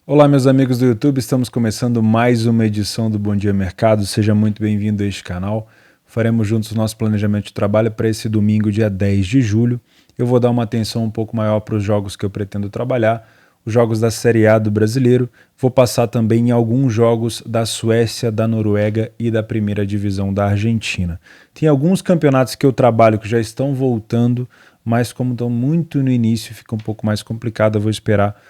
Olá, meus amigos do YouTube, estamos começando mais uma edição do Bom Dia Mercado. Seja muito bem-vindo a este canal. Faremos juntos o nosso planejamento de trabalho para esse domingo, dia 10 de julho. Eu vou dar uma atenção um pouco maior para os jogos que eu pretendo trabalhar, os jogos da Série A do Brasileiro. Vou passar também em alguns jogos da Suécia, da Noruega e da primeira divisão da Argentina. Tem alguns campeonatos que eu trabalho que já estão voltando, mas como estão muito no início, fica um pouco mais complicado. Eu vou esperar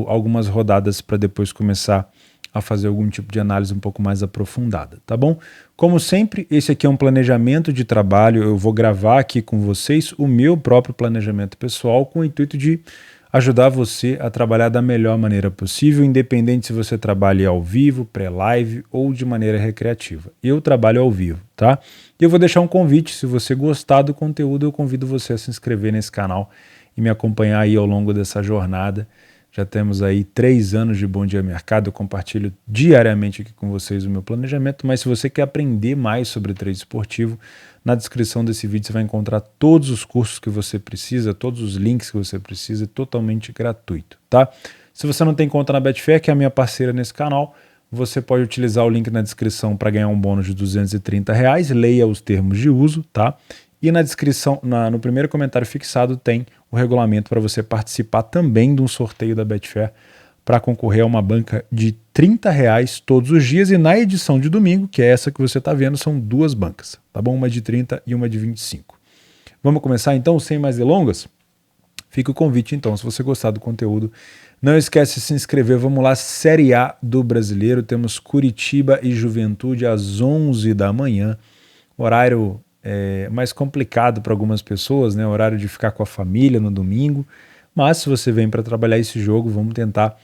algumas rodadas para depois começar a fazer algum tipo de análise um pouco mais aprofundada, tá bom? Como sempre, esse aqui é um planejamento de trabalho, eu vou gravar aqui com vocês o meu próprio planejamento pessoal com o intuito de ajudar você a trabalhar da melhor maneira possível, independente se você trabalha ao vivo, pré-live ou de maneira recreativa. Eu trabalho ao vivo, tá? E eu vou deixar um convite, se você gostar do conteúdo, eu convido você a se inscrever nesse canal e me acompanhar aí ao longo dessa jornada. Já temos aí 3 anos de Bom Dia Mercado, eu compartilho diariamente aqui com vocês o meu planejamento, mas se você quer aprender mais sobre trade esportivo, na descrição desse vídeo você vai encontrar todos os cursos que você precisa, todos os links que você precisa, totalmente gratuito, tá? Se você não tem conta na Betfair, que é a minha parceira nesse canal, você pode utilizar o link na descrição para ganhar um bônus de R$230, leia os termos de uso, tá? E na descrição, no primeiro comentário fixado, tem o regulamento para você participar também de um sorteio da Betfair para concorrer a uma banca de R$30 todos os dias. E na edição de domingo, que é essa que você está vendo, são 2 bancas, tá bom? Uma de 30 e uma de 25. Vamos começar então, sem mais delongas? Fica o convite então, se você gostar do conteúdo, não esquece de se inscrever. Vamos lá, Série A do Brasileiro, temos Curitiba e Juventude às 11 da manhã, horário mais complicado para algumas pessoas, né? Horário de ficar com a família no domingo, mas se você vem para trabalhar esse jogo, vamos tentar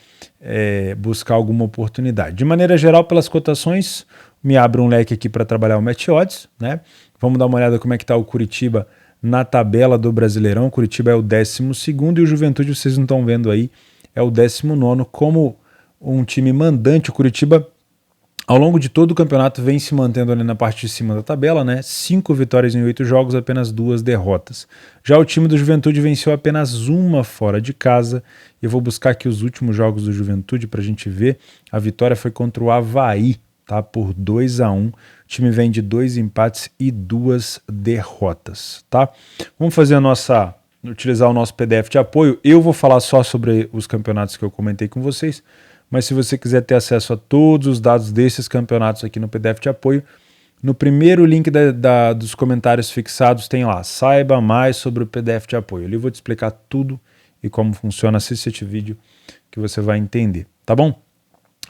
buscar alguma oportunidade. De maneira geral, pelas cotações, me abre um leque aqui para trabalhar o Match Odds, né? Vamos dar uma olhada como é que está o Curitiba na tabela do Brasileirão. O Curitiba é o 12º e o Juventude, vocês não estão vendo aí, é o 19º. Como um time mandante, o Curitiba ao longo de todo o campeonato vem se mantendo ali na parte de cima da tabela, né? 5 vitórias em 8 jogos, apenas 2 derrotas. Já o time do Juventude venceu apenas uma fora de casa. Eu vou buscar aqui os últimos jogos do Juventude para a gente ver. A vitória foi contra o Avaí, tá? Por 2-1. O time vem de 2 empates e 2 derrotas, tá? Vamos fazer utilizar o nosso PDF de apoio. Eu vou falar só sobre os campeonatos que eu comentei com vocês, mas se você quiser ter acesso a todos os dados desses campeonatos aqui no PDF de apoio, no primeiro link dos comentários fixados tem lá, saiba mais sobre o PDF de apoio. Ali eu vou te explicar tudo e como funciona. Assiste este vídeo que você vai entender, tá bom?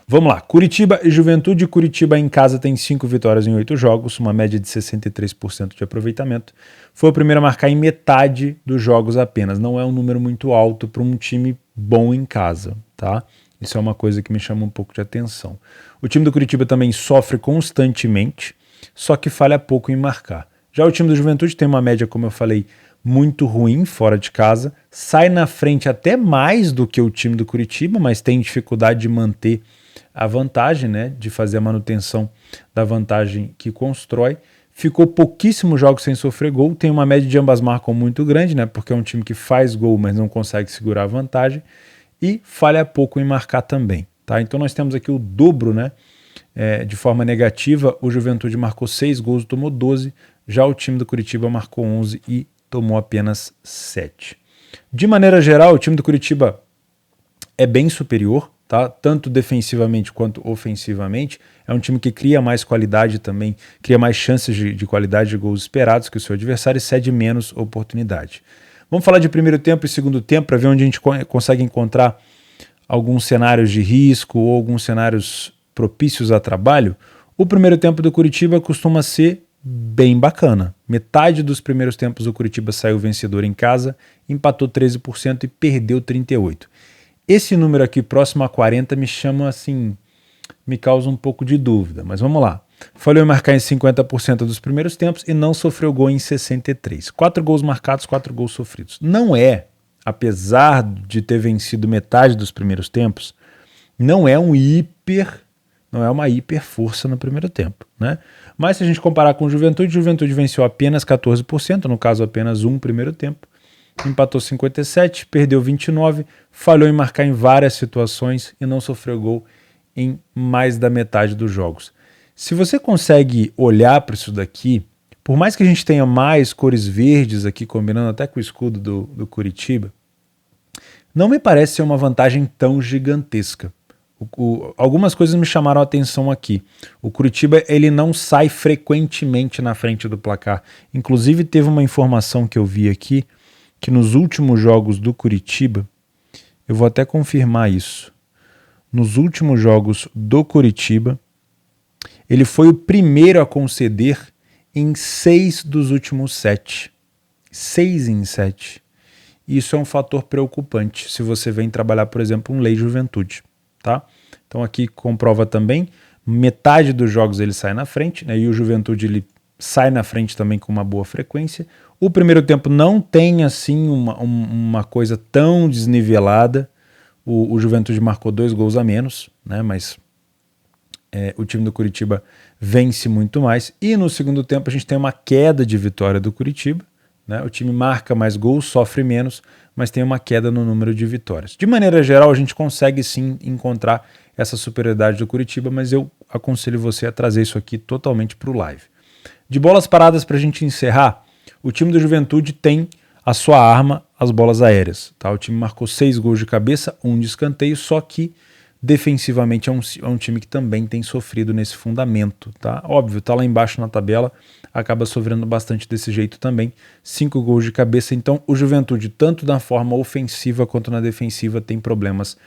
Vamos lá, Curitiba e Juventude. Curitiba em casa tem 5 vitórias em 8 jogos, uma média de 63% de aproveitamento. Foi o primeiro a marcar em metade dos jogos apenas. Não é um número muito alto para um time bom em casa, tá? Isso é uma coisa que me chama um pouco de atenção. O time do Curitiba também sofre constantemente, só que falha pouco em marcar. Já o time do Juventude tem uma média, como eu falei, muito ruim fora de casa, sai na frente até mais do que o time do Curitiba, mas tem dificuldade de manter a vantagem, né, de fazer a manutenção da vantagem que constrói. Ficou pouquíssimos jogos sem sofrer gol, tem uma média de ambas marcam muito grande, né, porque é um time que faz gol, mas não consegue segurar a vantagem. E falha pouco em marcar também, tá? Então nós temos aqui o dobro, né? De forma negativa, o Juventude marcou 6 gols e tomou 12, já o time do Curitiba marcou 11 e tomou apenas 7. De maneira geral, o time do Curitiba é bem superior, tá? Tanto defensivamente quanto ofensivamente. É um time que cria mais qualidade também, cria mais chances de qualidade de gols esperados que o seu adversário e cede menos oportunidade. Vamos falar de primeiro tempo e segundo tempo para ver onde a gente consegue encontrar alguns cenários de risco ou alguns cenários propícios a trabalho. O primeiro tempo do Curitiba costuma ser bem bacana. Metade dos primeiros tempos do Curitiba saiu vencedor em casa, empatou 13% e perdeu 38%. Esse número aqui próximo a 40 me chama assim, me causa um pouco de dúvida, mas vamos lá. Falhou em marcar em 50% dos primeiros tempos e não sofreu gol em 63%. 4 gols marcados, 4 gols sofridos. Não é, apesar de ter vencido metade dos primeiros tempos, não é uma hiper força no primeiro tempo, né? Mas se a gente comparar com o Juventude venceu apenas 14%, no caso apenas um primeiro tempo, empatou 57, perdeu 29, falhou em marcar em várias situações e não sofreu gol em mais da metade dos jogos. Se você consegue olhar para isso daqui, por mais que a gente tenha mais cores verdes aqui, combinando até com o escudo do Curitiba, não me parece ser uma vantagem tão gigantesca. Algumas coisas me chamaram a atenção aqui. O Curitiba ele não sai frequentemente na frente do placar. Inclusive teve uma informação que eu vi aqui, que nos últimos jogos do Curitiba, eu vou até confirmar isso, nos últimos jogos do Curitiba, ele foi o primeiro a conceder em 6 dos últimos 7. 6 em 7. Isso é um fator preocupante se você vem trabalhar, por exemplo, um Lei Juventude. Tá? Então aqui comprova também, metade dos jogos ele sai na frente, né? E o Juventude ele sai na frente também com uma boa frequência. O primeiro tempo não tem assim uma coisa tão desnivelada, o Juventude marcou 2 gols a menos, né? Mas o time do Curitiba vence muito mais, e no segundo tempo a gente tem uma queda de vitória do Curitiba, né? O time marca mais gols, sofre menos, mas tem uma queda no número de vitórias. De maneira geral, a gente consegue sim encontrar essa superioridade do Curitiba, mas eu aconselho você a trazer isso aqui totalmente para o live. De bolas paradas, para a gente encerrar, o time do Juventude tem a sua arma, as bolas aéreas. Tá? O time marcou 6 gols de cabeça, 1 de escanteio, só que defensivamente é um time que também tem sofrido nesse fundamento. Tá? Óbvio, está lá embaixo na tabela, acaba sofrendo bastante desse jeito também, 5 gols de cabeça, então o Juventude, tanto na forma ofensiva quanto na defensiva, tem problemas,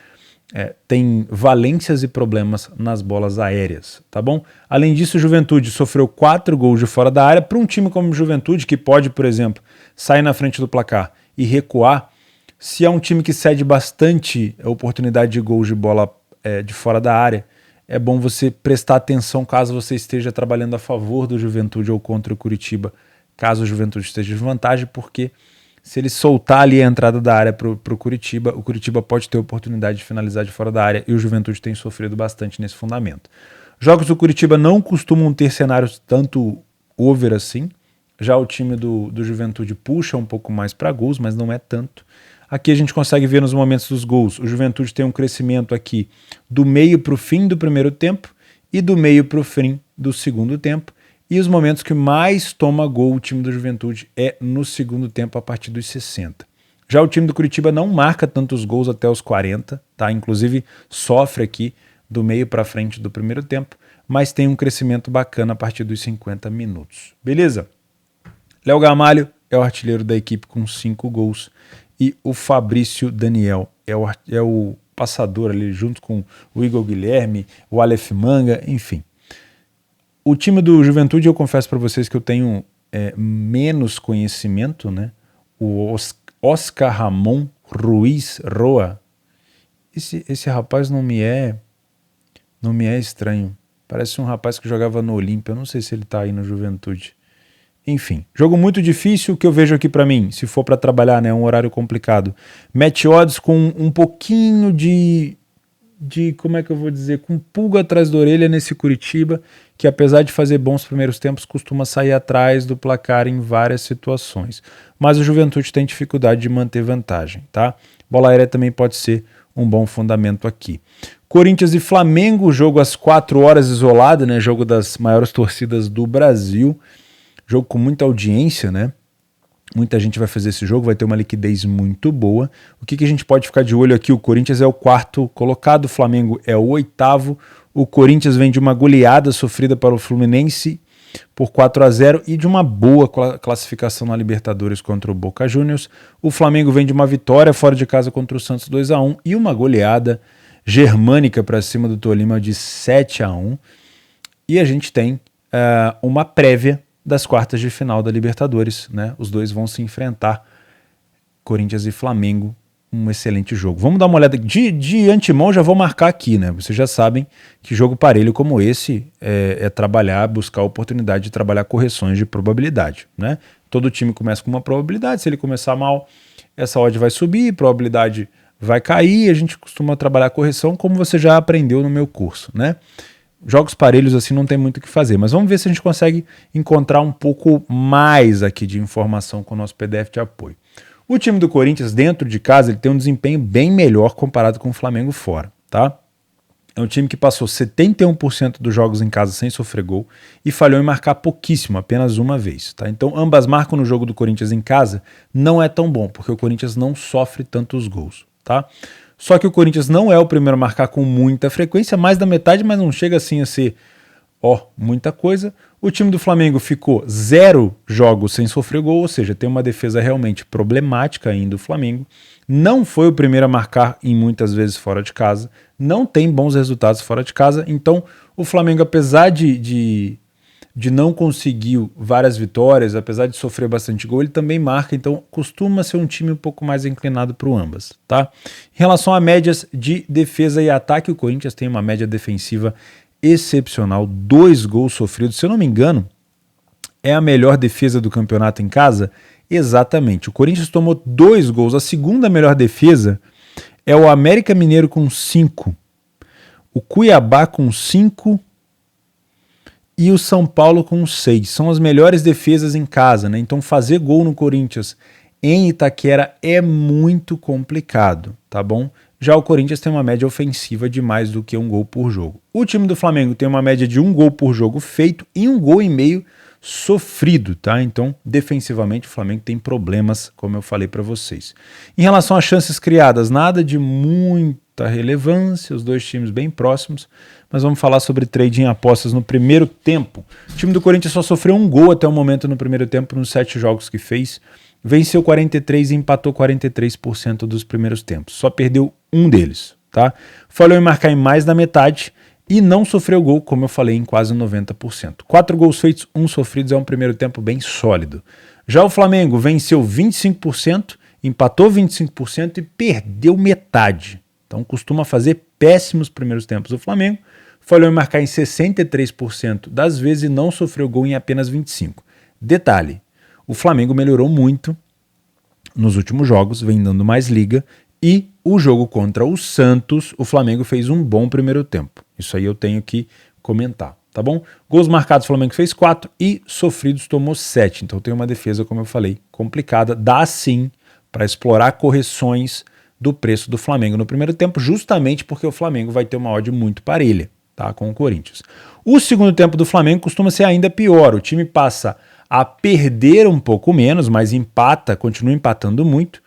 tem valências e problemas nas bolas aéreas, tá bom? Além disso, o Juventude sofreu 4 gols de fora da área. Para um time como o Juventude, que pode, por exemplo, sair na frente do placar e recuar, se é um time que cede bastante a oportunidade de gols de bola de fora da área, é bom você prestar atenção caso você esteja trabalhando a favor do Juventude ou contra o Curitiba, caso o Juventude esteja de vantagem, porque se ele soltar ali a entrada da área para o Curitiba, o Curitiba pode ter oportunidade de finalizar de fora da área, e o Juventude tem sofrido bastante nesse fundamento. Jogos do Curitiba não costumam ter cenários tanto over assim, já o time do Juventude puxa um pouco mais para gols, mas não é tanto. Aqui a gente consegue ver nos momentos dos gols, o Juventude tem um crescimento aqui do meio para o fim do primeiro tempo e do meio para o fim do segundo tempo, e os momentos que mais toma gol o time do Juventude é no segundo tempo, a partir dos 60. Já o time do Curitiba não marca tantos gols até os 40, tá? Inclusive sofre aqui do meio para frente do primeiro tempo, mas tem um crescimento bacana a partir dos 50 minutos. Beleza? Léo Gamalho é o artilheiro da equipe com 5 gols, e o Fabrício Daniel é o passador ali, junto com o Igor Guilherme, o Aleph Manga, enfim. O time do Juventude, eu confesso para vocês que eu tenho menos conhecimento, né? O Oscar Ramon Ruiz Roa, esse rapaz não me é estranho. Parece um rapaz que jogava no Olímpia, eu não sei se ele está aí no Juventude. Enfim, jogo muito difícil. O que eu vejo aqui para mim, se for para trabalhar, né, um horário complicado, match odds com um pouquinho de como é que eu vou dizer, com pulga atrás da orelha nesse Curitiba, que apesar de fazer bons primeiros tempos, costuma sair atrás do placar em várias situações. Mas o Juventude tem dificuldade de manter vantagem, tá? Bola aérea também pode ser um bom fundamento aqui. Corinthians e Flamengo, jogo às 4 horas isolado, né? Jogo das maiores torcidas do Brasil. Jogo com muita audiência, né? Muita gente vai fazer esse jogo, vai ter uma liquidez muito boa. O que a gente pode ficar de olho aqui? O Corinthians é o 4º colocado, o Flamengo é o 8º. O Corinthians vem de uma goleada sofrida para o Fluminense por 4-0 e de uma boa classificação na Libertadores contra o Boca Juniors. O Flamengo vem de uma vitória fora de casa contra o Santos 2-1 e uma goleada germânica para cima do Tolima de 7-1. E a gente tem uma prévia das quartas de final da Libertadores, né? Os dois vão se enfrentar, Corinthians e Flamengo, um excelente jogo. Vamos dar uma olhada, de antemão já vou marcar aqui, né? Vocês já sabem que jogo parelho como esse é trabalhar, buscar a oportunidade de trabalhar correções de probabilidade, né? Todo time começa com uma probabilidade, se ele começar mal, essa odd vai subir, probabilidade vai cair, a gente costuma trabalhar correção como você já aprendeu no meu curso, né? Jogos parelhos assim não tem muito o que fazer, mas vamos ver se a gente consegue encontrar um pouco mais aqui de informação com o nosso PDF de apoio. O time do Corinthians, dentro de casa, ele tem um desempenho bem melhor comparado com o Flamengo fora, tá? É um time que passou 71% dos jogos em casa sem sofrer gol e falhou em marcar pouquíssimo, apenas uma vez, tá? Então, ambas marcam no jogo do Corinthians em casa não é tão bom, porque o Corinthians não sofre tantos gols, tá? Só que o Corinthians não é o primeiro a marcar com muita frequência, mais da metade, mas não chega assim a ser, muita coisa. O time do Flamengo ficou 0 jogos sem sofrer gol, ou seja, tem uma defesa realmente problemática ainda o Flamengo. Não foi o primeiro a marcar em muitas vezes fora de casa, não tem bons resultados fora de casa, então o Flamengo, apesar de não conseguir várias vitórias, apesar de sofrer bastante gol, ele também marca, então costuma ser um time um pouco mais inclinado para o ambas, tá? Em relação a médias de defesa e ataque, o Corinthians tem uma média defensiva excepcional, 2 gols sofridos, se eu não me engano, é a melhor defesa do campeonato em casa. Exatamente, o Corinthians tomou 2 gols, a segunda melhor defesa é o América Mineiro com 5, o Cuiabá com 5 e o São Paulo com 6, são as melhores defesas em casa, né? Então fazer gol no Corinthians em Itaquera é muito complicado, tá bom? Já o Corinthians tem uma média ofensiva de mais do que 1 gol por jogo. O time do Flamengo tem uma média de 1 gol por jogo feito e 1 gol e meio sofrido, tá? Então, defensivamente, o Flamengo tem problemas, como eu falei para vocês. Em relação às chances criadas, nada de muita relevância, os dois times bem próximos, mas vamos falar sobre trading em apostas no primeiro tempo. O time do Corinthians só sofreu 1 gol até o momento no primeiro tempo, nos 7 jogos que fez, venceu 43 e empatou 43% dos primeiros tempos, só perdeu um deles, tá? Falhou em marcar em mais da metade, e não sofreu gol, como eu falei, em quase 90%. 4 gols feitos, 1 sofridos, é um primeiro tempo bem sólido. Já o Flamengo venceu 25%, empatou 25% e perdeu metade. Então costuma fazer péssimos primeiros tempos o Flamengo. Falhou em marcar em 63% das vezes e não sofreu gol em apenas 25%. Detalhe, o Flamengo melhorou muito nos últimos jogos, vem dando mais liga, e o jogo contra o Santos, o Flamengo fez um bom primeiro tempo. Isso aí eu tenho que comentar, tá bom? Gols marcados, o Flamengo fez 4 e sofridos tomou 7. Então tem uma defesa, como eu falei, complicada. Dá sim para explorar correções do preço do Flamengo no primeiro tempo, justamente porque o Flamengo vai ter uma odd muito parelha, tá, com o Corinthians. O segundo tempo do Flamengo costuma ser ainda pior. O time passa a perder um pouco menos, mas empata, continua empatando muito,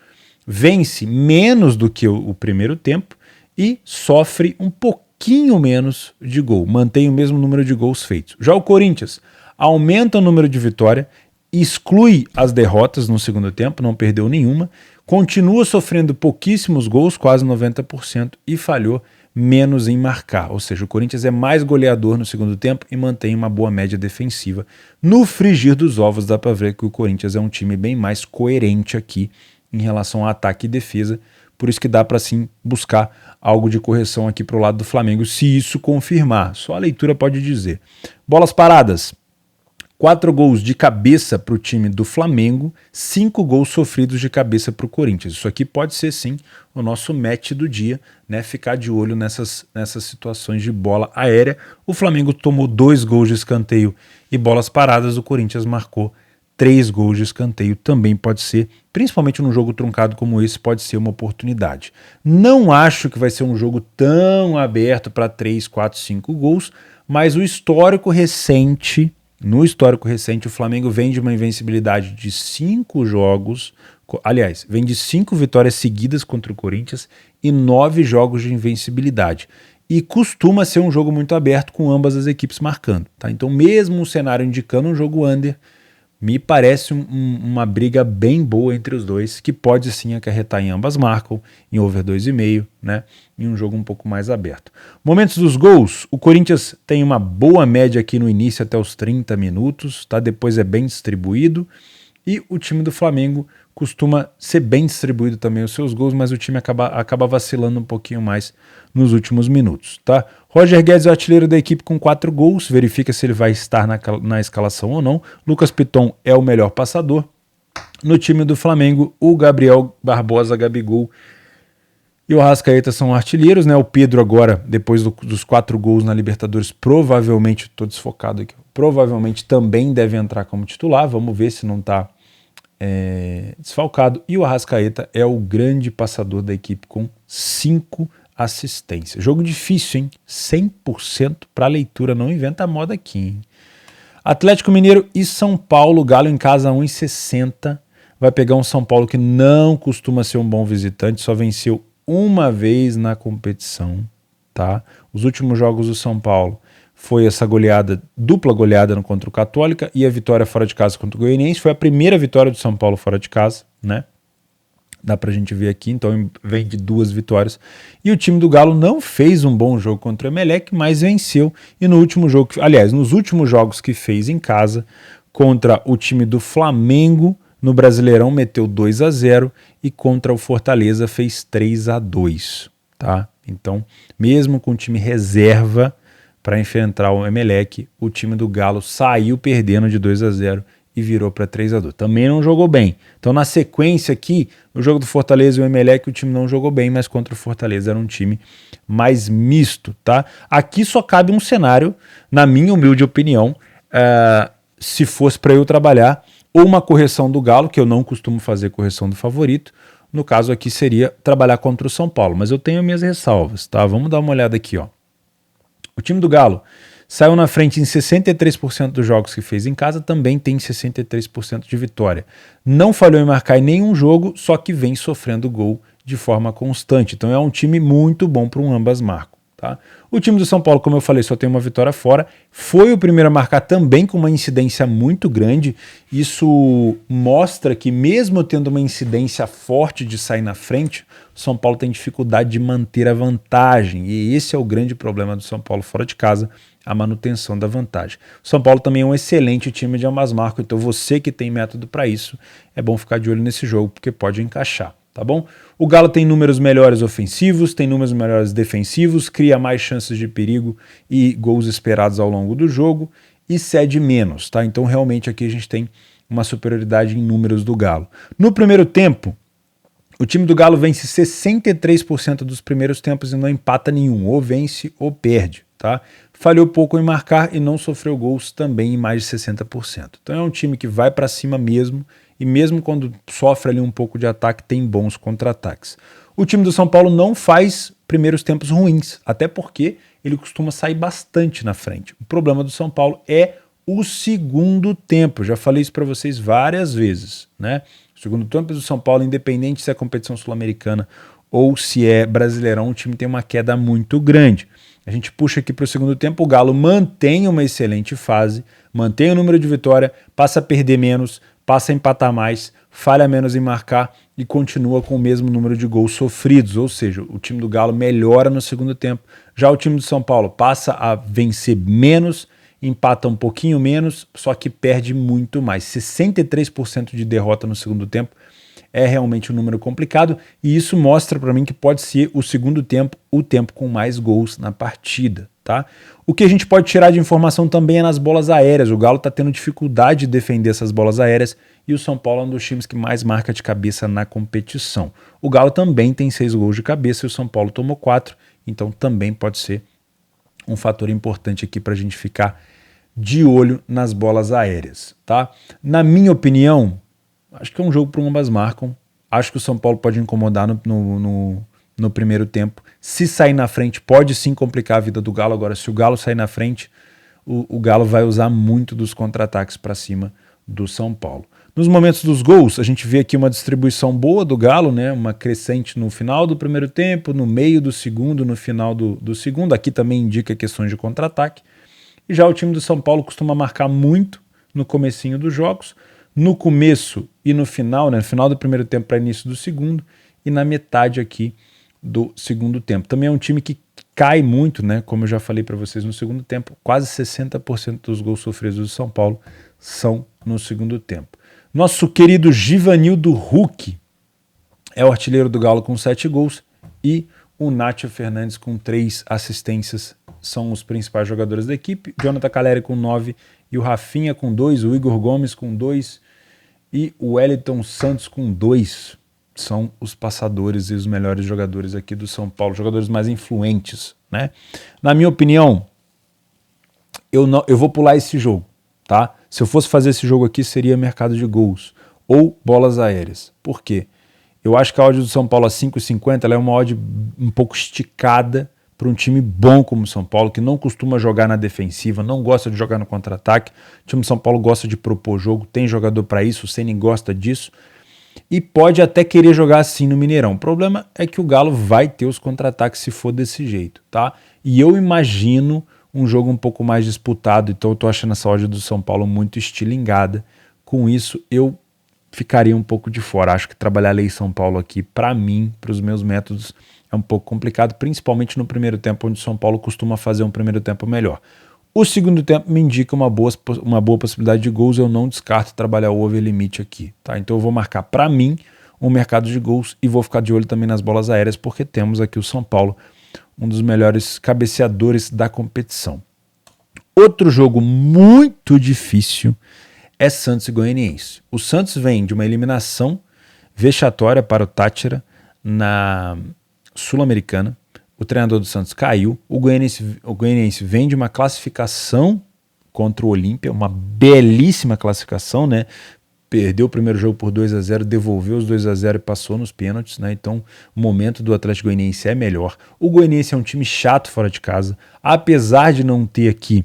vence menos do que o primeiro tempo e sofre um pouquinho menos de gol, mantém o mesmo número de gols feitos. Já o Corinthians aumenta o número de vitória, exclui as derrotas no segundo tempo, não perdeu nenhuma, continua sofrendo pouquíssimos gols, quase 90%, e falhou menos em marcar. Ou seja, o Corinthians é mais goleador no segundo tempo e mantém uma boa média defensiva. No frigir dos ovos dá para ver que o Corinthians é um time bem mais coerente aqui em relação a ataque e defesa, por isso que dá para sim buscar algo de correção aqui para o lado do Flamengo, se isso confirmar, só a leitura pode dizer. Bolas paradas, 4 gols de cabeça para o time do Flamengo, 5 gols sofridos de cabeça para o Corinthians. Isso aqui pode ser sim o nosso match do dia, né? Ficar de olho nessas situações de bola aérea. O Flamengo tomou 2 gols de escanteio e bolas paradas, o Corinthians marcou 3 gols de escanteio, também pode ser, principalmente num jogo truncado como esse, pode ser uma oportunidade. Não acho que vai ser um jogo tão aberto para 3, 4, 5 gols, mas no histórico recente, o Flamengo vem de uma invencibilidade de 5 jogos, aliás, vem de 5 vitórias seguidas contra o Corinthians e 9 jogos de invencibilidade. E costuma ser um jogo muito aberto com ambas as equipes marcando, tá? Então mesmo o cenário indicando um jogo under, me parece uma briga bem boa entre os dois, que pode sim acarretar em ambas marcam, em over 2,5, né? Em um jogo um pouco mais aberto. Momentos dos gols, o Corinthians tem uma boa média aqui no início até os 30 minutos, tá? Depois é bem distribuído, e o time do Flamengo costuma ser bem distribuído também os seus gols, mas o time acaba vacilando um pouquinho mais nos últimos minutos, tá? Roger Guedes é o artilheiro da equipe com 4 gols, verifica se ele vai estar na escalação ou não. Lucas Piton é o melhor passador. No time do Flamengo, o Gabriel Barbosa, Gabigol e o Arrascaeta são artilheiros, né? O Pedro agora, depois dos 4 gols na Libertadores, provavelmente, estou desfocado aqui, provavelmente também deve entrar como titular, vamos ver se não está desfalcado, e o Arrascaeta é o grande passador da equipe com 5 assistências. Jogo difícil, hein? 100% para leitura, não inventa a moda aqui, hein? Atlético Mineiro e São Paulo, Galo em casa 1,60. Vai pegar um São Paulo que não costuma ser um bom visitante, só venceu uma vez na competição, tá? Os últimos jogos do São Paulo foi essa goleada, dupla goleada contra o Católica e a vitória fora de casa contra o Goianiense. Foi a primeira vitória do São Paulo fora de casa, né? Dá pra gente ver aqui, então vem de 2 vitórias. E o time do Galo não fez um bom jogo contra o Emelec, mas venceu. E no último jogo, aliás, nos últimos jogos que fez em casa, contra o time do Flamengo, no Brasileirão meteu 2-0 e contra o Fortaleza fez 3-2, tá? Então, mesmo com o time reserva para enfrentar o Emelec, o time do Galo saiu perdendo de 2-0 e virou para 3-2. Também não jogou bem. Então, na sequência aqui, no jogo do Fortaleza e o Emelec, o time não jogou bem, mas contra o Fortaleza era um time mais misto, tá? Aqui só cabe um cenário, na minha humilde opinião, se fosse para eu trabalhar, ou uma correção do Galo, que eu não costumo fazer correção do favorito. No caso aqui seria trabalhar contra o São Paulo, mas eu tenho minhas ressalvas, tá? Vamos dar uma olhada aqui, ó. O time do Galo saiu na frente em 63% dos jogos que fez em casa, também tem 63% de vitória. Não falhou em marcar em nenhum jogo, só que vem sofrendo gol de forma constante. Então é um time muito bom para um ambas marcam, tá? O time do São Paulo, como eu falei, só tem uma vitória fora. Foi o primeiro a marcar também com uma incidência muito grande. Isso mostra que mesmo tendo uma incidência forte de sair na frente, o São Paulo tem dificuldade de manter a vantagem. E esse é o grande problema do São Paulo fora de casa, a manutenção da vantagem. O São Paulo também é um excelente time de ambas marcas, então você que tem método para isso, é bom ficar de olho nesse jogo, porque pode encaixar, tá bom? O Galo tem números melhores ofensivos, tem números melhores defensivos, cria mais chances de perigo e gols esperados ao longo do jogo e cede menos, tá? Então realmente aqui a gente tem uma superioridade em números do Galo. No primeiro tempo, o time do Galo vence 63% dos primeiros tempos e não empata nenhum, ou vence ou perde, tá? Falhou pouco em marcar e não sofreu gols também em mais de 60%. Então é um time que vai para cima mesmo, e mesmo quando sofre ali um pouco de ataque, tem bons contra-ataques. O time do São Paulo não faz primeiros tempos ruins, até porque ele costuma sair bastante na frente. O problema do São Paulo é o segundo tempo. Já falei isso para vocês várias vezes, né? O segundo tempo do São Paulo, independente se é competição sul-americana ou se é Brasileirão, o time tem uma queda muito grande. A gente puxa aqui para o segundo tempo, o Galo mantém uma excelente fase, mantém o número de vitória, passa a perder menos, passa a empatar mais, falha menos em marcar e continua com o mesmo número de gols sofridos, ou seja, o time do Galo melhora no segundo tempo. Já o time do São Paulo passa a vencer menos, empata um pouquinho menos, só que perde muito mais. 63% de derrota no segundo tempo é realmente um número complicado e isso mostra para mim que pode ser o segundo tempo o tempo com mais gols na partida, tá? O que a gente pode tirar de informação também é nas bolas aéreas. O Galo está tendo dificuldade de defender essas bolas aéreas e o São Paulo é um dos times que mais marca de cabeça na competição. O Galo também tem 6 gols de cabeça e o São Paulo tomou 4, então também pode ser um fator importante aqui para a gente ficar de olho nas bolas aéreas, tá? Na minha opinião, acho que é um jogo para ambas marcam. Acho que o São Paulo pode incomodar no primeiro tempo. Se sair na frente, pode sim complicar a vida do Galo. Agora, se o Galo sair na frente, o Galo vai usar muito dos contra-ataques para cima do São Paulo. Nos momentos dos gols, a gente vê aqui uma distribuição boa do Galo, né? Uma crescente no final do primeiro tempo, no meio do segundo, no final do segundo. Aqui também indica questões de contra-ataque. E já o time do São Paulo costuma marcar muito no comecinho dos jogos, no começo e no final, né? No final do primeiro tempo para início do segundo e na metade aqui do segundo tempo. Também é um time que cai muito, né? Como eu já falei para vocês no segundo tempo, quase 60% dos gols sofridos do São Paulo são no segundo tempo. Nosso querido Givanildo Huck é o artilheiro do Galo com 7 gols e o Nacho Fernandes com 3 assistências são os principais jogadores da equipe. Jonathan Calleri com 9 e o Rafinha com 2, o Igor Gomes com 2 e o Wellington Santos com 2. São os passadores e os melhores jogadores aqui do São Paulo, jogadores mais influentes, né? Na minha opinião, eu vou pular esse jogo, tá? Se eu fosse fazer esse jogo aqui, seria mercado de gols. ou bolas aéreas. Por quê? Eu acho que a odd do São Paulo a 5,50 ela é uma odd um pouco esticada para um time bom como o São Paulo, que não costuma jogar na defensiva, não gosta de jogar no contra-ataque. O time do São Paulo gosta de propor jogo, tem jogador para isso, o Ceni gosta disso. E pode até querer jogar assim no Mineirão. O problema é que o Galo vai ter os contra-ataques se for desse jeito, tá? E eu imagino um jogo um pouco mais disputado, então eu tô achando essa odd do São Paulo muito estilingada. Com isso, eu ficaria um pouco de fora. Acho que trabalhar a lei São Paulo aqui, para mim, para os meus métodos, é um pouco complicado, principalmente no primeiro tempo, onde o São Paulo costuma fazer um primeiro tempo melhor. O segundo tempo me indica uma boa possibilidade de gols, eu não descarto trabalhar o over limite aqui, tá? Então eu vou marcar para mim um mercado de gols e vou ficar de olho também nas bolas aéreas, porque temos aqui o São Paulo, um dos melhores cabeceadores da competição. Outro jogo muito difícil é Santos e Goianiense. O Santos vem de uma eliminação vexatória para o Táchira na Sul-Americana. O treinador do Santos caiu. O Goianiense vem de uma classificação contra o Olímpia, uma belíssima classificação, né? Perdeu o primeiro jogo por 2-0, devolveu os 2-0 e passou nos pênaltis, né? Então o momento do Atlético Goianiense é melhor. O Goianiense é um time chato fora de casa, apesar de não ter aqui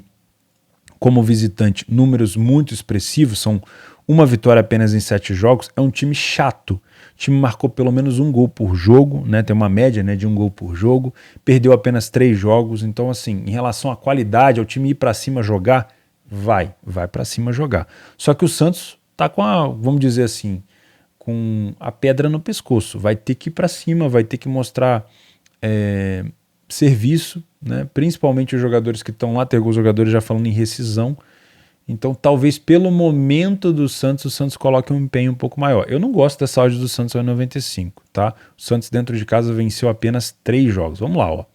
como visitante números muito expressivos, são uma vitória apenas em 7 jogos, é um time chato. O time marcou pelo menos um gol por jogo, né? Tem uma média, né, de um gol por jogo, perdeu apenas 3 jogos, então assim, em relação à qualidade, ao time ir para cima jogar, vai para cima jogar. Só que o Santos tá com a, vamos dizer assim, com a pedra no pescoço, vai ter que ir para cima, vai ter que mostrar serviço, né? Principalmente os jogadores que estão lá, tem alguns jogadores já falando em rescisão, então talvez pelo momento do Santos, o Santos coloque um empenho um pouco maior. Eu não gosto dessa odd do Santos ao 95, tá? O Santos dentro de casa venceu apenas 3 jogos, vamos lá, ó.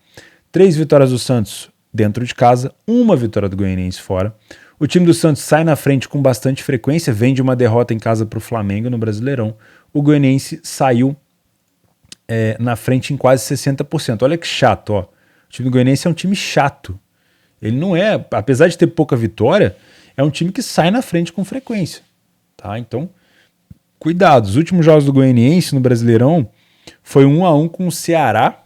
3 vitórias do Santos dentro de casa, 1 vitória do Goianiense fora. O time do Santos sai na frente com bastante frequência, vem de uma derrota em casa para o Flamengo no Brasileirão. O Goianiense saiu na frente em quase 60%. Olha que chato, ó. O time do Goianiense é um time chato. Ele não é, apesar de ter pouca vitória, é um time que sai na frente com frequência, tá? Então, cuidado. Os últimos jogos do Goianiense no Brasileirão foi 1-1 com o Ceará,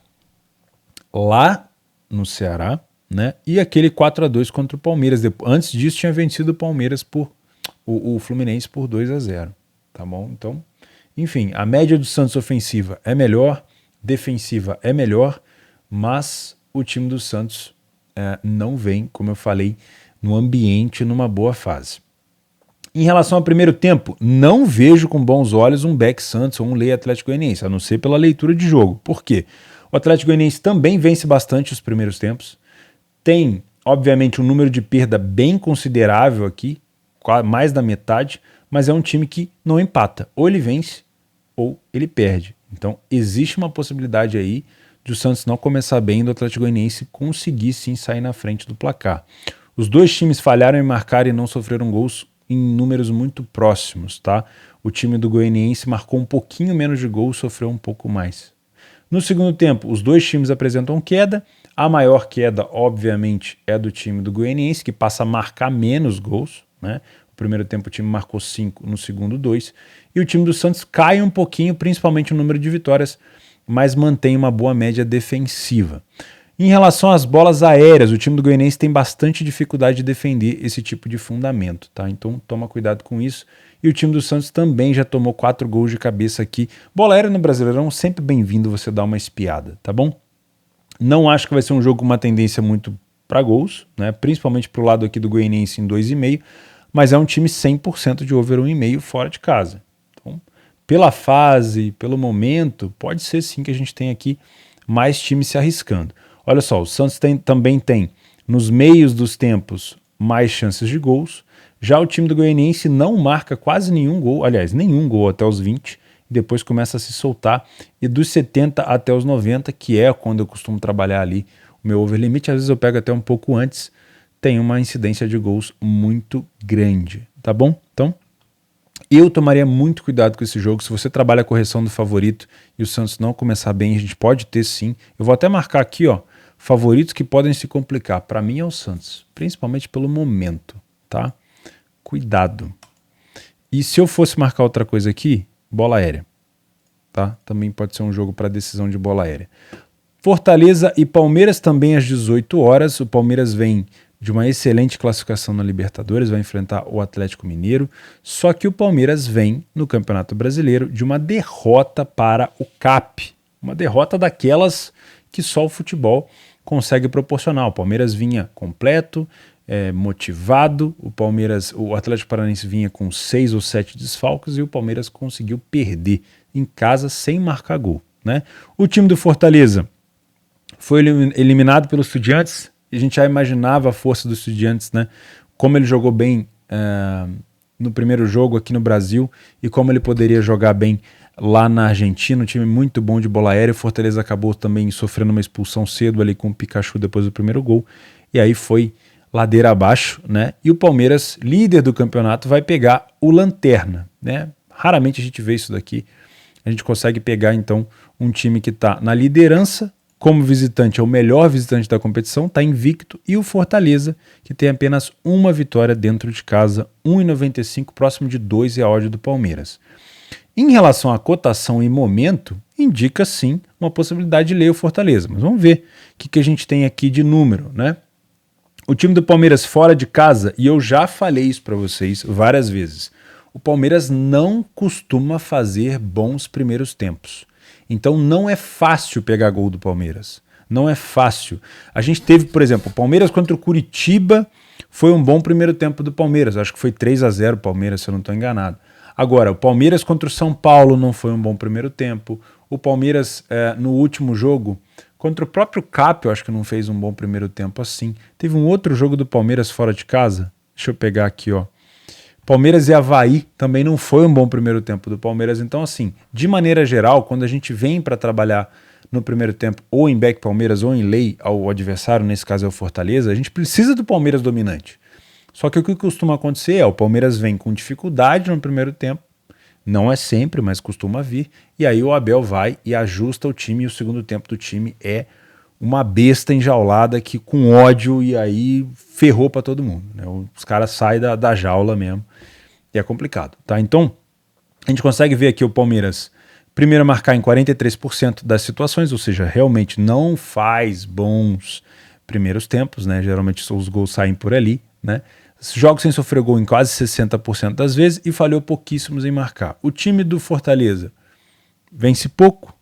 lá no Ceará, né? E aquele 4-2 contra o Palmeiras. Antes disso tinha vencido o Palmeiras o Fluminense por 2-0, tá bom? Então, enfim, a média do Santos ofensiva é melhor, defensiva é melhor, mas o time do Santos não vem, como eu falei, no ambiente, numa boa fase. Em relação ao primeiro tempo, não vejo com bons olhos um Beck Santos ou um Lei Atlético Goianiense, a não ser pela leitura de jogo. Por quê? O Atlético Goianiense também vence bastante os primeiros tempos, tem, obviamente, um número de perda bem considerável aqui, mais da metade, mas é um time que não empata. Ou ele vence, ou ele perde. Então, existe uma possibilidade aí de o Santos não começar bem e do Atlético Goianiense conseguir sim sair na frente do placar. Os dois times falharam em marcar e não sofreram gols em números muito próximos, tá? O time do Goianiense marcou um pouquinho menos de gols, sofreu um pouco mais. No segundo tempo, os dois times apresentam queda. A maior queda, obviamente, é do time do Goianiense, que passa a marcar menos gols, né? No primeiro tempo o time marcou 5, no segundo 2. E o time do Santos cai um pouquinho, principalmente o número de vitórias, mas mantém uma boa média defensiva. Em relação às bolas aéreas, o time do Goianiense tem bastante dificuldade de defender esse tipo de fundamento, tá? Então toma cuidado com isso. E o time do Santos também já tomou 4 gols de cabeça aqui. Bola aérea no Brasileirão, sempre bem-vindo você dar uma espiada, tá bom? Não acho que vai ser um jogo com uma tendência muito para gols, né? Principalmente pro lado aqui do Goianiense em 2,5, mas é um time 100% de over 1,5 fora de casa. Então, pela fase, pelo momento, pode ser sim que a gente tenha aqui mais times se arriscando. Olha só, o Santos também tem, nos meios dos tempos, mais chances de gols. Já o time do Goianiense não marca quase nenhum gol, aliás, nenhum gol até os 20, e depois começa a se soltar. E dos 70 até os 90, que é quando eu costumo trabalhar ali o meu over limite, às vezes eu pego até um pouco antes, tem uma incidência de gols muito grande, tá bom? Então, eu tomaria muito cuidado com esse jogo. Se você trabalha a correção do favorito e o Santos não começar bem, a gente pode ter sim. Eu vou até marcar aqui, ó, favoritos que podem se complicar. Para mim é o Santos, principalmente pelo momento, tá? Cuidado. E se eu fosse marcar outra coisa aqui, bola aérea. Tá? Também pode ser um jogo para decisão de bola aérea. Fortaleza e Palmeiras também às 18 horas. O Palmeiras vem de uma excelente classificação na Libertadores, vai enfrentar o Atlético Mineiro. Só que o Palmeiras vem no Campeonato Brasileiro de uma derrota para o CAP. Uma derrota daquelas que só o futebol consegue proporcionar. O Palmeiras vinha completo, motivado. O Atlético Paranaense vinha com 6 ou 7 desfalques e o Palmeiras conseguiu perder em casa sem marcar gol, né? O time do Fortaleza foi eliminado pelo Estudiantes. A gente já imaginava a força do Estudiantes, né? Como ele jogou bem no primeiro jogo aqui no Brasil e como ele poderia jogar bem lá na Argentina. Um time muito bom de bola aérea. O Fortaleza acabou também sofrendo uma expulsão cedo ali com o Pikachu depois do primeiro gol. E aí foi ladeira abaixo, né? E o Palmeiras, líder do campeonato, vai pegar o Lanterna, né? Raramente a gente vê isso daqui. A gente consegue pegar, então, um time que está na liderança, como visitante, é o melhor visitante da competição, está invicto, e o Fortaleza, que tem apenas uma vitória dentro de casa, 1,95, próximo de 2 é a odd do Palmeiras. Em relação à cotação e momento, indica sim uma possibilidade de ler o Fortaleza, mas vamos ver o que a gente tem aqui de número, né? O time do Palmeiras fora de casa, e eu já falei isso para vocês várias vezes, o Palmeiras não costuma fazer bons primeiros tempos. Então não é fácil pegar gol do Palmeiras. Não é fácil. A gente teve, por exemplo, o Palmeiras contra o Curitiba foi um bom primeiro tempo do Palmeiras. Acho que foi 3-0 o Palmeiras, se eu não estou enganado. Agora, o Palmeiras contra o São Paulo não foi um bom primeiro tempo. O Palmeiras, no último jogo, contra o próprio CAP, eu acho que não fez um bom primeiro tempo assim. Teve um outro jogo do Palmeiras fora de casa. Deixa eu pegar aqui, ó. Palmeiras e Avaí também não foi um bom primeiro tempo do Palmeiras. Então, assim, de maneira geral, quando a gente vem para trabalhar no primeiro tempo, ou em back Palmeiras, ou em lei ao adversário, nesse caso é o Fortaleza, a gente precisa do Palmeiras dominante. Só que o que costuma acontecer é o Palmeiras vem com dificuldade no primeiro tempo, não é sempre, mas costuma vir, e aí o Abel vai e ajusta o time, e o segundo tempo do time é uma besta enjaulada que com ódio, e aí ferrou para todo mundo, né? Os caras saem da jaula mesmo e é complicado, tá? Então a gente consegue ver aqui o Palmeiras primeiro marcar em 43% das situações, ou seja, realmente não faz bons primeiros tempos, né? Geralmente os gols saem por ali, né? Jogos sem sofrer gol em quase 60% das vezes e falhou pouquíssimos em marcar. O time do Fortaleza vence pouco,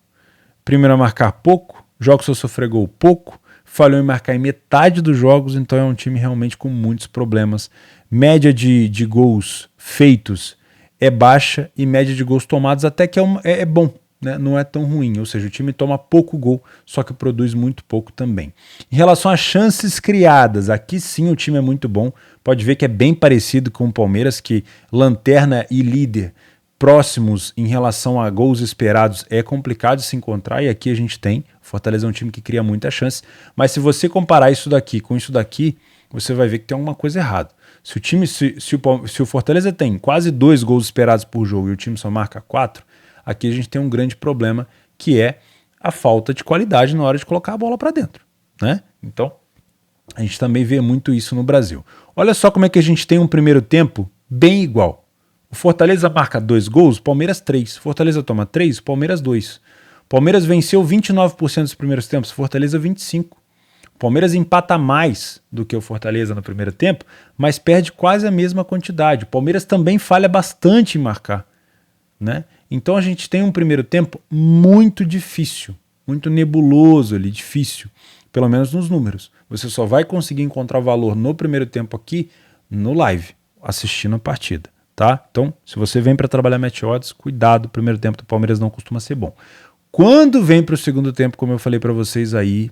primeiro a marcar pouco, jogos sem sofrer gol pouco, falhou em marcar em metade dos jogos, então é um time realmente com muitos problemas. Média de gols feitos é baixa e média de gols tomados até que é bom, né? Não é tão ruim, ou seja, o time toma pouco gol, só que produz muito pouco também. Em relação às chances criadas, aqui sim o time é muito bom, pode ver que é bem parecido com o Palmeiras, que lanterna e líder próximos em relação a gols esperados é complicado de se encontrar, e aqui a gente tem. Fortaleza é um time que cria muita chance, mas se você comparar isso daqui com isso daqui, você vai ver que tem alguma coisa errada. Se o Fortaleza tem quase 2 gols esperados por jogo e o time só marca 4, aqui a gente tem um grande problema, que é a falta de qualidade na hora de colocar a bola para dentro, né? Então, a gente também vê muito isso no Brasil. Olha só como é que a gente tem um primeiro tempo bem igual. O Fortaleza marca 2 gols, Palmeiras 3. Fortaleza toma 3, Palmeiras 2. Palmeiras venceu 29% dos primeiros tempos, Fortaleza 25%. Palmeiras empata mais do que o Fortaleza no primeiro tempo, mas perde quase a mesma quantidade. O Palmeiras também falha bastante em marcar, né? Então a gente tem um primeiro tempo muito difícil, muito nebuloso ali, difícil, pelo menos nos números. Você só vai conseguir encontrar valor no primeiro tempo aqui no live, assistindo a partida, tá? Então, se você vem para trabalhar match odds, cuidado, o primeiro tempo do Palmeiras não costuma ser bom. Quando vem para o segundo tempo, como eu falei para vocês aí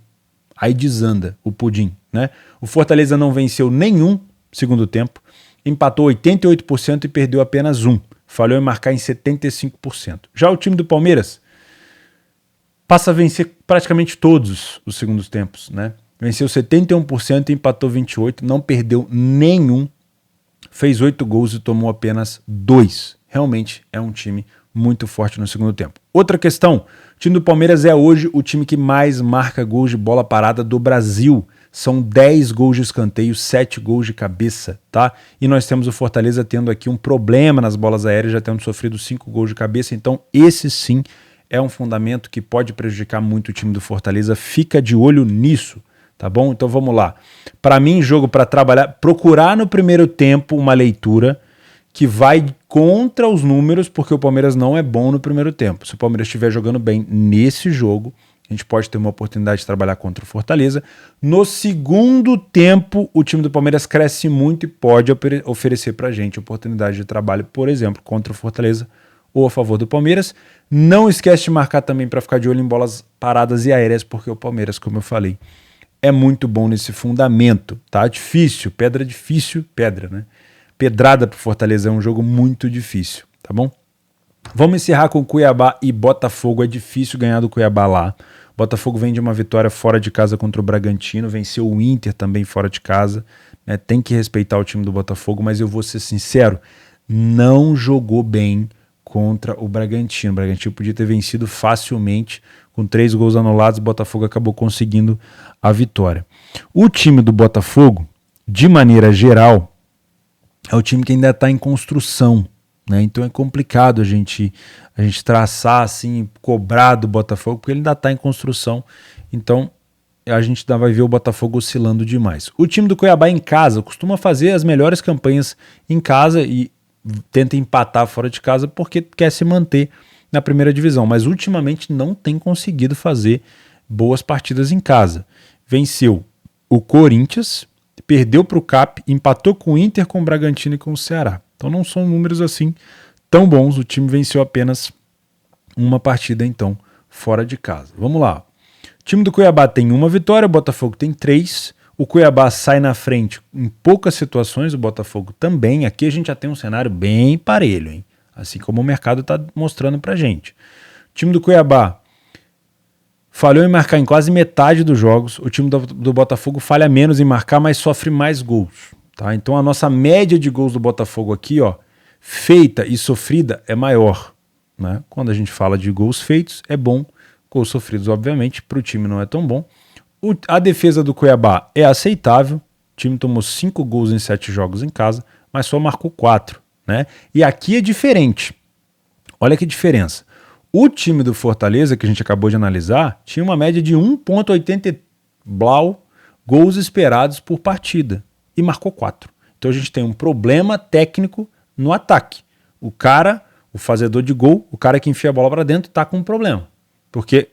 desanda o pudim, né? O Fortaleza não venceu nenhum segundo tempo, empatou 88% e perdeu apenas 1. Falhou em marcar em 75%. Já o time do Palmeiras passa a vencer praticamente todos os segundos tempos, né? Venceu 71% e empatou 28%, não perdeu nenhum, fez 8 gols e tomou apenas 2. Realmente é um time muito forte no segundo tempo. Outra questão, o time do Palmeiras é hoje o time que mais marca gols de bola parada do Brasil. são 10 gols de escanteio, 7 gols de cabeça, tá? E nós temos o Fortaleza tendo aqui um problema nas bolas aéreas, já tendo sofrido 5 gols de cabeça, então esse sim é um fundamento que pode prejudicar muito o time do Fortaleza, fica de olho nisso, tá bom? Então vamos lá. Para mim, jogo para trabalhar, procurar no primeiro tempo uma leitura que vai contra os números, porque o Palmeiras não é bom no primeiro tempo. Se o Palmeiras estiver jogando bem nesse jogo, a gente pode ter uma oportunidade de trabalhar contra o Fortaleza. No segundo tempo, o time do Palmeiras cresce muito e pode oferecer pra gente oportunidade de trabalho, por exemplo, contra o Fortaleza ou a favor do Palmeiras. Não esquece de marcar também para ficar de olho em bolas paradas e aéreas, porque o Palmeiras, como eu falei, é muito bom nesse fundamento, tá? Difícil, pedra, né? Pedrada pro Fortaleza é um jogo muito difícil, tá bom? Vamos encerrar com Cuiabá e Botafogo. É difícil ganhar do Cuiabá lá. Botafogo vem de uma vitória fora de casa contra o Bragantino, venceu o Inter também fora de casa, né? Tem que respeitar o time do Botafogo, mas eu vou ser sincero, não jogou bem contra o Bragantino. O Bragantino podia ter vencido facilmente, com 3 gols anulados, o Botafogo acabou conseguindo a vitória. O time do Botafogo, de maneira geral, é o time que ainda está em construção, né? Então é complicado a gente traçar assim, cobrar do Botafogo, porque ele ainda está em construção. Então a gente ainda vai ver o Botafogo oscilando demais. O time do Cuiabá em casa costuma fazer as melhores campanhas em casa e tenta empatar fora de casa porque quer se manter na primeira divisão, mas ultimamente não tem conseguido fazer boas partidas em casa. Venceu o Corinthians, perdeu para o CAP, empatou com o Inter, com o Bragantino e com o Ceará. Então não são números assim tão bons. O time venceu apenas uma partida, então, fora de casa. Vamos lá. O time do Cuiabá tem 1 vitória, o Botafogo tem 3. O Cuiabá sai na frente em poucas situações, o Botafogo também. Aqui a gente já tem um cenário bem parelho, hein? Assim como o mercado está mostrando pra gente. O time do Cuiabá falhou em marcar em quase metade dos jogos. O time do Botafogo falha menos em marcar, mas sofre mais gols. Tá? Então a nossa média de gols do Botafogo aqui, ó, feita e sofrida, é maior. Né? Quando a gente fala de gols feitos, é bom. Gols sofridos, obviamente, para o time não é tão bom. A defesa do Cuiabá é aceitável. O time tomou 5 gols em 7 jogos em casa, mas só marcou 4. Né? E aqui é diferente. Olha que diferença. O time do Fortaleza, que a gente acabou de analisar, tinha uma média de 1,80 blau gols esperados por partida e marcou 4. Então a gente tem um problema técnico no ataque. O cara, o fazedor de gol, o cara que enfia a bola para dentro, está com um problema. Porque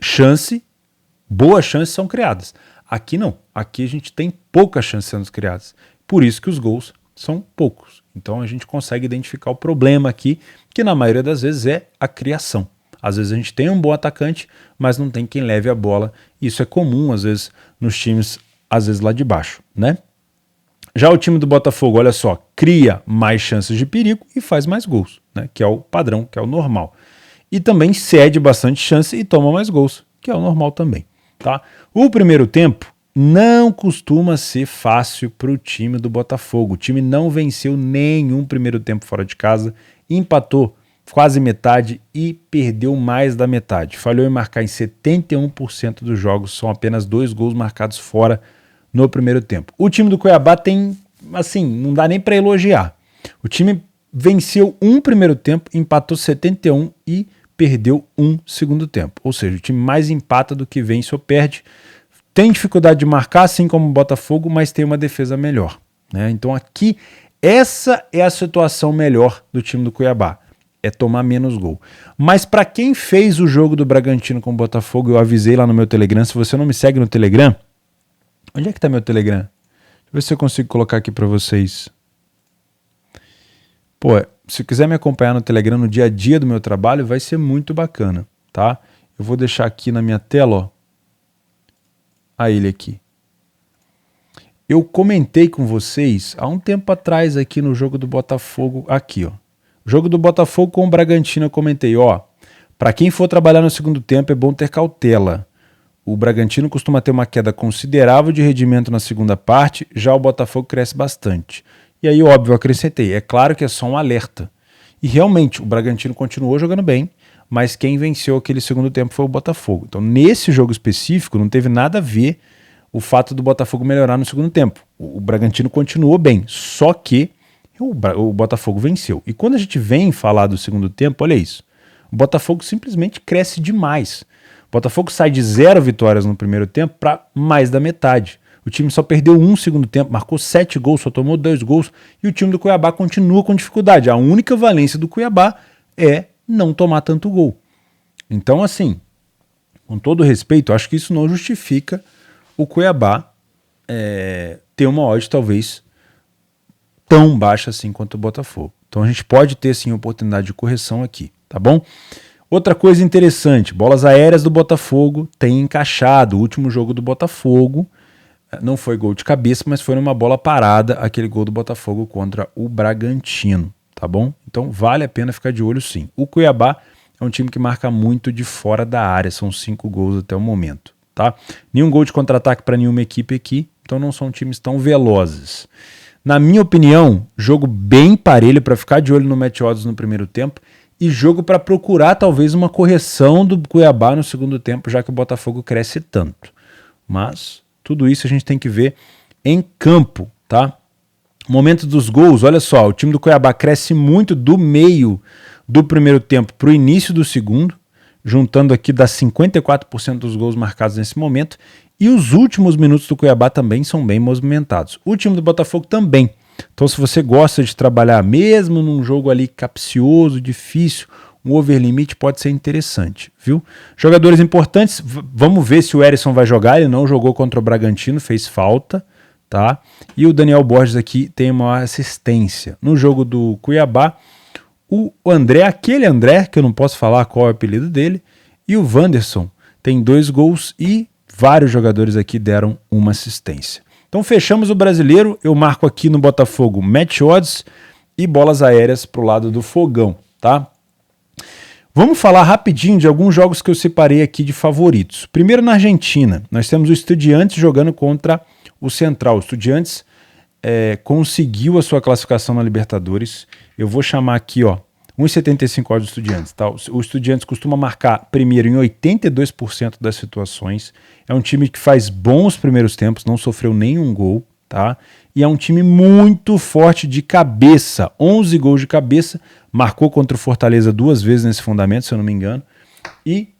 boas chances são criadas. Aqui não. Aqui a gente tem poucas chances sendo criadas. Por isso que os gols são poucos. Então a gente consegue identificar o problema aqui, que na maioria das vezes é a criação. Às vezes a gente tem um bom atacante, mas não tem quem leve a bola. Isso é comum, às vezes, nos times, às vezes lá de baixo, né? Já o time do Botafogo, olha só, cria mais chances de perigo e faz mais gols, né? Que é o padrão, que é o normal. E também cede bastante chance e toma mais gols, que é o normal também, tá? O primeiro tempo não costuma ser fácil para o time do Botafogo. O time não venceu nenhum primeiro tempo fora de casa, empatou quase metade e perdeu mais da metade. Falhou em marcar em 71% dos jogos, são apenas 2 gols marcados fora no primeiro tempo. O time do Cuiabá tem, assim, não dá nem para elogiar. O time venceu um primeiro tempo, empatou 71 e perdeu um segundo tempo. Ou seja, o time mais empata do que vence ou perde. Tem dificuldade de marcar, assim como o Botafogo, mas tem uma defesa melhor, né? Então aqui, essa é a situação melhor do time do Cuiabá. É tomar menos gol. Mas para quem fez o jogo do Bragantino com o Botafogo, eu avisei lá no meu Telegram. Se você não me segue no Telegram, onde é que tá meu Telegram? Deixa eu ver se eu consigo colocar aqui para vocês. Pô, se quiser me acompanhar no Telegram no dia a dia do meu trabalho, vai ser muito bacana, tá? Eu vou deixar aqui na minha tela, ó, a ele aqui. Eu comentei com vocês há um tempo atrás aqui no jogo do Botafogo, aqui, ó. Jogo do Botafogo com o Bragantino, eu comentei, ó, para quem for trabalhar no segundo tempo é bom ter cautela. O Bragantino costuma ter uma queda considerável de rendimento na segunda parte, já o Botafogo cresce bastante. E aí, óbvio, eu acrescentei, é claro que é só um alerta. E realmente, o Bragantino continuou jogando bem, mas quem venceu aquele segundo tempo foi o Botafogo. Então, nesse jogo específico, não teve nada a ver o fato do Botafogo melhorar no segundo tempo. O Bragantino continuou bem, só que o Botafogo venceu. E quando a gente vem falar do segundo tempo, olha isso, o Botafogo simplesmente cresce demais. O Botafogo sai de 0 vitórias no primeiro tempo para mais da metade. O time só perdeu um segundo tempo, marcou 7 gols, só tomou 2 gols, e o time do Cuiabá continua com dificuldade. A única valência do Cuiabá é não tomar tanto gol. Então, assim, com todo respeito, acho que isso não justifica o Cuiabá ter uma odd talvez tão baixa assim quanto o Botafogo. Então a gente pode ter sim oportunidade de correção aqui, tá bom? Outra coisa interessante, bolas aéreas do Botafogo tem encaixado. O último jogo do Botafogo não foi gol de cabeça, mas foi numa bola parada, aquele gol do Botafogo contra o Bragantino, tá bom? Então vale a pena ficar de olho sim. O Cuiabá é um time que marca muito de fora da área, são 5 gols até o momento, tá? Nenhum gol de contra-ataque para nenhuma equipe aqui, então não são times tão velozes. Na minha opinião, jogo bem parelho para ficar de olho no match odds no primeiro tempo e jogo para procurar talvez uma correção do Cuiabá no segundo tempo, já que o Botafogo cresce tanto. Mas tudo isso a gente tem que ver em campo, tá? Momento dos gols, olha só, o time do Cuiabá cresce muito do meio do primeiro tempo para o início do segundo, juntando aqui dá 54% dos gols marcados nesse momento, e os últimos minutos do Cuiabá também são bem movimentados. O time do Botafogo também. Então, se você gosta de trabalhar mesmo num jogo ali capcioso, difícil, um over limite pode ser interessante, viu? Jogadores importantes, vamos ver se o Erisson vai jogar. Ele não jogou contra o Bragantino, fez falta, tá? E o Daniel Borges aqui tem uma assistência. No jogo do Cuiabá, o André, aquele André, que eu não posso falar qual é o apelido dele, e o Wanderson tem 2 gols e vários jogadores aqui deram uma assistência. Então fechamos o brasileiro, eu marco aqui no Botafogo match odds e bolas aéreas para o lado do Fogão, tá? Vamos falar rapidinho de alguns jogos que eu separei aqui de favoritos. Primeiro na Argentina, nós temos o Estudiantes jogando contra o Central. O Estudiantes conseguiu a sua classificação na Libertadores. Eu vou chamar aqui, ó, 1,75 odds do Estudiantes. Tá? O Estudiantes costuma marcar primeiro em 82% das situações. É um time que faz bons primeiros tempos, não sofreu nenhum gol, tá? E é um time muito forte de cabeça. 11 gols de cabeça, marcou contra o Fortaleza 2 vezes nesse fundamento, se eu não me engano. E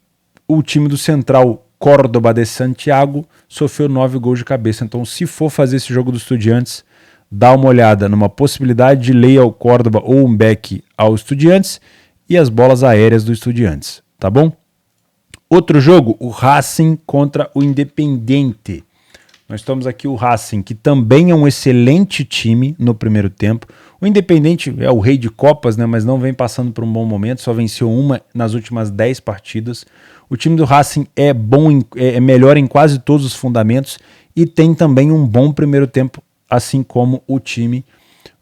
o time do Central, Córdoba de Santiago, sofreu 9 gols de cabeça. Então, se for fazer esse jogo do Estudiantes, dá uma olhada numa possibilidade de lei ao Córdoba ou um back ao Estudiantes e as bolas aéreas do Estudiantes, tá bom? Outro jogo, o Racing contra o Independiente. Nós estamos aqui o Racing, que também é um excelente time no primeiro tempo. O Independiente é o rei de Copas, né, mas não vem passando por um bom momento, só venceu uma nas últimas 10 partidas. O time do Racing é bom, é melhor em quase todos os fundamentos e tem também um bom primeiro tempo, assim como o time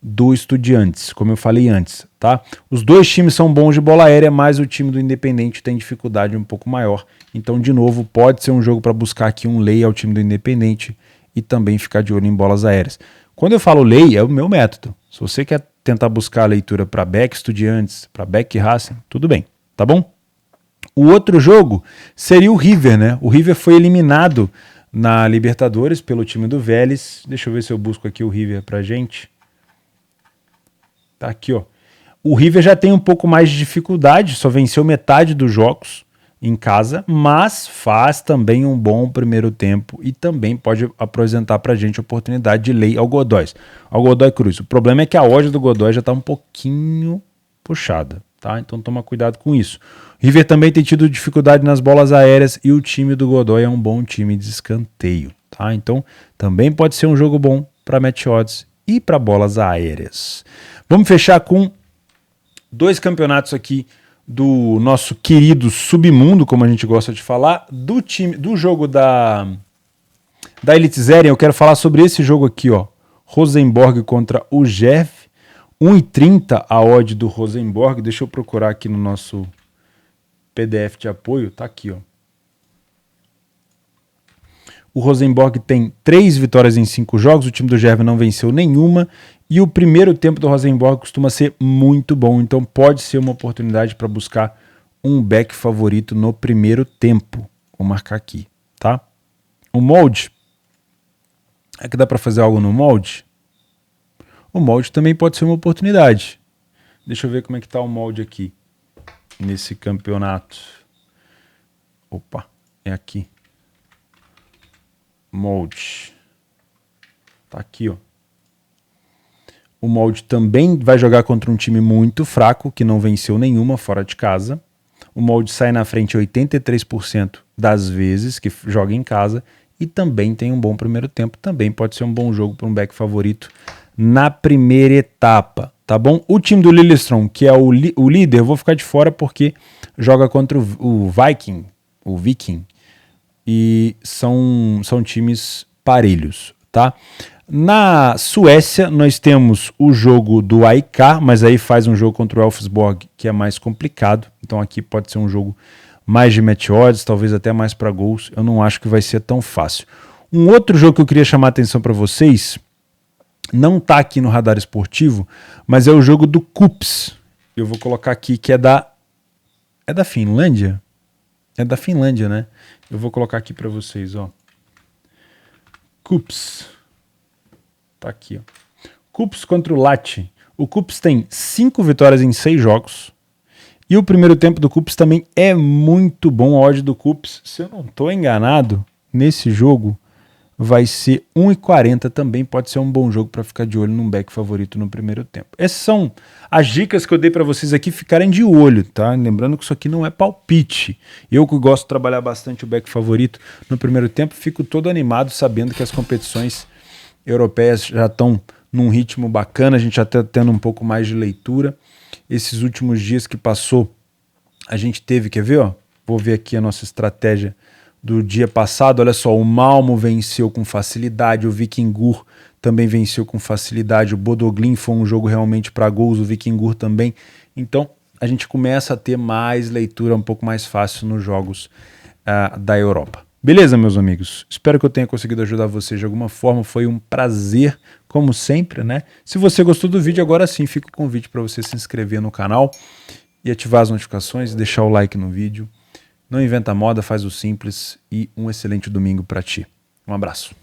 do Estudiantes, como eu falei antes, tá? Os dois times são bons de bola aérea, mas o time do Independente tem dificuldade um pouco maior. Então, de novo, pode ser um jogo para buscar aqui um lay ao time do Independente e também ficar de olho em bolas aéreas. Quando eu falo lay, é o meu método. Se você quer tentar buscar a leitura para back Estudiantes, para back Racing, tudo bem, tá bom? O outro jogo seria o River, né? O River foi eliminado na Libertadores pelo time do Vélez. Deixa eu ver se eu busco aqui o River pra gente. Tá aqui, ó. O River já tem um pouco mais de dificuldade, só venceu metade dos jogos em casa, mas faz também um bom primeiro tempo e também pode apresentar pra gente a oportunidade de lei ao Godóis. Ao Godoy Cruz. O problema é que a odd do Godoy já tá um pouquinho puxada, tá? Então toma cuidado com isso. O River também tem tido dificuldade nas bolas aéreas e o time do Godoy é um bom time de escanteio, tá? Então também pode ser um jogo bom para match odds e para bolas aéreas. Vamos fechar com 2 campeonatos aqui do nosso querido submundo, como a gente gosta de falar, do jogo da Elitserien. Eu quero falar sobre esse jogo aqui, ó. Rosenborg contra o Gerv. 1,30 a odd do Rosenborg. Deixa eu procurar aqui no nosso PDF de apoio. Tá aqui, ó. O Rosenborg tem 3 vitórias em 5 jogos, o time do Gerv não venceu nenhuma, e o primeiro tempo do Rosenborg costuma ser muito bom, então pode ser uma oportunidade para buscar um back favorito no primeiro tempo. Vou marcar aqui, tá? O molde É que dá para fazer algo no molde? O molde também pode ser uma oportunidade. Deixa eu ver como é que tá o molde aqui, nesse campeonato. Opa, é aqui. Molde. Tá aqui, ó. O molde também vai jogar contra um time muito fraco, que não venceu nenhuma fora de casa. O molde sai na frente 83% das vezes que joga em casa e também tem um bom primeiro tempo. Também pode ser um bom jogo para um back favorito na primeira etapa, tá bom? O time do Lillestrøm, que é o líder, eu vou ficar de fora porque joga contra o Viking, e são times parelhos, tá? Na Suécia, nós temos o jogo do AIK, mas aí faz um jogo contra o Elfsborg que é mais complicado. Então aqui pode ser um jogo mais de match odds, talvez até mais para gols. Eu não acho que vai ser tão fácil. Um outro jogo que eu queria chamar a atenção para vocês, não tá aqui no radar esportivo, mas é o jogo do KuPS. Eu vou colocar aqui que é da Finlândia? É da Finlândia, né? Eu vou colocar aqui para vocês, ó. KuPS. Tá aqui, ó. KuPS contra o Lahti. O KuPS tem 5 vitórias em 6 jogos. E o primeiro tempo do KuPS também é muito bom. A odd do KuPS, se eu não estou enganado, nesse jogo vai ser 1,40. Também pode ser um bom jogo para ficar de olho num back favorito no primeiro tempo. Essas são as dicas que eu dei para vocês aqui ficarem de olho, tá? Lembrando que isso aqui não é palpite. Eu que gosto de trabalhar bastante o back favorito no primeiro tempo, fico todo animado sabendo que as competições europeias já estão num ritmo bacana, a gente já está tendo um pouco mais de leitura. Esses últimos dias que passou, a gente teve, quer ver? Ó? Vou ver aqui a nossa estratégia do dia passado. Olha só, o Malmo venceu com facilidade, o Vikingur também venceu com facilidade, o Bodoglin foi um jogo realmente para gols, o Vikingur também. Então, a gente começa a ter mais leitura um pouco mais fácil nos jogos da Europa. Beleza, meus amigos? Espero que eu tenha conseguido ajudar vocês de alguma forma. Foi um prazer, como sempre, né? Se você gostou do vídeo, agora sim fica o convite para você se inscrever no canal e ativar as notificações e deixar o like no vídeo. Não inventa moda, faz o simples e um excelente domingo para ti. Um abraço.